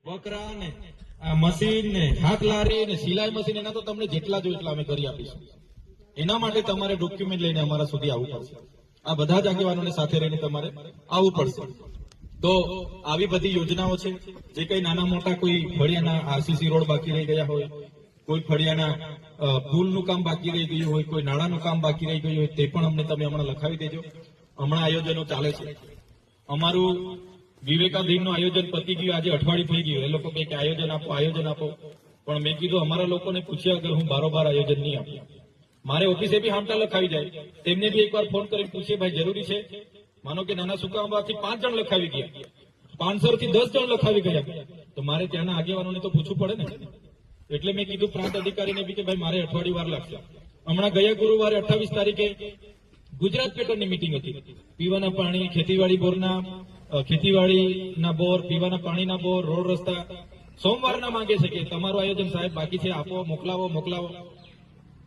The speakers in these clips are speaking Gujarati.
વકરા ને આ મશીન ને હાથ લારી ને સિલાઈ મશીન એના તો તમને જેટલા જો એટલા અમે કરી આપીશું. એના માટે તમારે ડોક્યુમેન્ટ લઈને અમારા સુધી આવવું પડશે. આ બધા જ આગેવાનોને સાથે રહીને તમારે આવવું પડશે. તો આવી બધી યોજનાઓ છે. જે કઈ નાના મોટા કોઈ ફળિયાના આરસીસી રોડ બાકી રહી ગયા હોય, કોઈ ફળિયાના પુલનું કામ બાકી રહી ગયું હોય, કોઈ નાળાનું કામ બાકી રહી ગયું હોય, તે પણ અમને તમે હમણાં લખાવી દેજો. હમણાં આયોજનો ચાલે છે. અમારું વિવેકાધીનનું આયોજન પતી ગયું, આજે અઠવાડિયું થઈ ગયું. એ લોકો કે આયોજન આપો, પણ મેં કીધું અમારા લોકોને પૂછ્યા વગર હું બારોબાર આયોજન નહીં આપું. મારે ઓફિસે બી હામટા લખાવી જાય, તેમને બી એકવાર ફોન કરીને પૂછીએ ભાઈ જરૂરી છે. માનો કે નાના સુકામાંથી 5 જણ લખાવી ગયા, 500 થી 10 જણ લખાવી ગયા, તો મારે ત્યાંના આગેવાનોને તો પૂછવું પડે ને. એટલે મેં કીધું પ્રાંત અધિકારીને બી કે ભાઈ મારે અઠવાડિયું વાર લાગશે. હમણાં ગયા ગુરુવારે 28 તારીખે ગુજરાત પેટર્નની મીટિંગ હતી. પીવાના પાણી, ખેતીવાડીના બોર, પીવાના પાણીના બોર, રોડ રસ્તા સોમવારના માંગે છે કે તમારું આયોજન સાહેબ બાકી છે, આપો, મોકલાવો.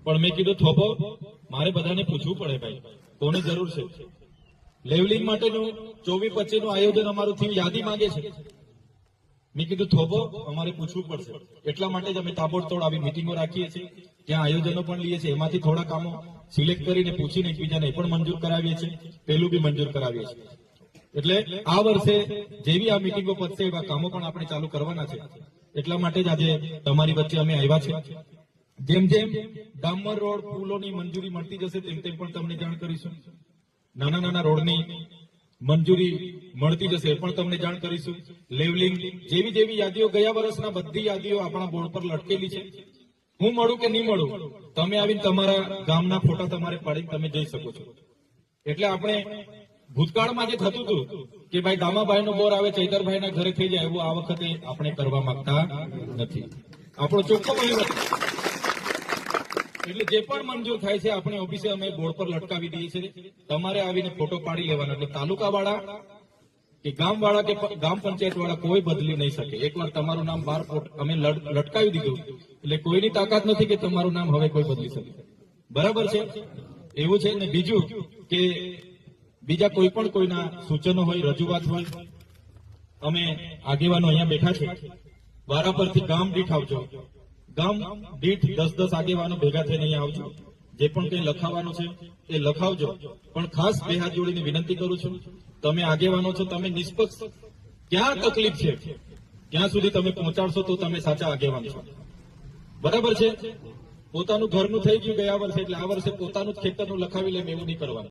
પણ મેં કીધું થોભો, મારે બધાને પૂછવું પડે ભાઈ કોને જરૂર છે. લેવલિંગ માટેનું 24-25 નું આયોજન અમારું થયું, યાદી માંગે છે. મેં કીધું થોભો, અમારે પૂછવું પડશે. એટલા માટે જ અમે તાબડતોડ આવી મિટિંગો રાખીએ છીએ, ત્યાં આયોજનો પણ લઈએ છીએ. એમાંથી થોડા કામો સિલેક્ટ કરીને પૂછીને એકબીજાને એ પણ મંજૂર કરાવીએ છીએ, પેલું બી મંજૂર કરાવીએ છીએ. એટલે આ વર્ષે જેવી આ મિટિંગો પતશે એવા કામો પણ આપણે ચાલુ કરવાના છે. એટલા માટે જ આજે તમારી વચ્ચે અમે આવ્યા છે. જેમ જેમ ડામર રોડ, પુલોની મંજૂરી મળતી જશે તેમ પણ તમને જાણ કરીશું. નાના રોડની મંજૂરી મળતી જશે એ પણ તમને જાણ કરીશું. લેવલિંગ જેવી યાદીઓ ગયા વર્ષના બધી યાદીઓ આપણા બોર્ડ પર લટકેલી છે. હું મળું કે નહીં મળું, તમે આવીને તમારા ગામના ફોટા તમારે પાડીને તમે જઈ શકો છો. એટલે આપણે ભૂતકાળમાં જે થતું હતું કે ભાઈ દામાભાઈનો બોર આવે ચૈતરભાઈના ઘરે થઈ જાય, એવું આ વખતે આપણે કરવા માંગતા નથી. આપણો ચોખ્ખો વહીવટ. એટલે જે પણ મંજૂર થાય છે આપણે ઓફિસે અમે બોર્ડ પર લટકાવી દઈએ છીએ. તમારે આવીને ફોટો પાડી લેવાનો. એટલે તાલુકા વાળા કે ગામ વાળા કે ગ્રામ પંચાયત વાળા કોઈ બદલી નહીં શકે. એકવાર તમારું નામ 12 ફોટ અમે લટકાવી દીધું એટલે કોઈની તાકાત નથી કે તમારું નામ હવે કોઈ બદલી શકે. બરાબર છે, એવું છે. ને બીજું કે બીજા કોઈ પણ કોઈના સૂચનો હોય, રજૂઆત હોય, અમે આગેવાનો અહીંયા બેઠા છે. વારા પરથી ગામ દીઠ આવજો. ગામ દીઠ 10 આગેવાનો ભેગા થઈને અહીંયા આવજો. જે પણ કંઈ લખાવાનું છે એ લખાવજો. પણ ખાસ બે હાથ જોડીને વિનંતી કરું છું, તમે આગેવાનો છો, તમે નિષ્પક્ષ ક્યાં તકલીફ છે ત્યાં સુધી તમે પહોંચાડશો તો તમે સાચા આગેવાન છો. બરાબર છે. પોતાનું ઘરનું થઈ ગયું ગયા વર્ષે, એટલે આ વર્ષે પોતાનું જ ખેતરનું લખાવી લે એવું નહીં કરવાનું.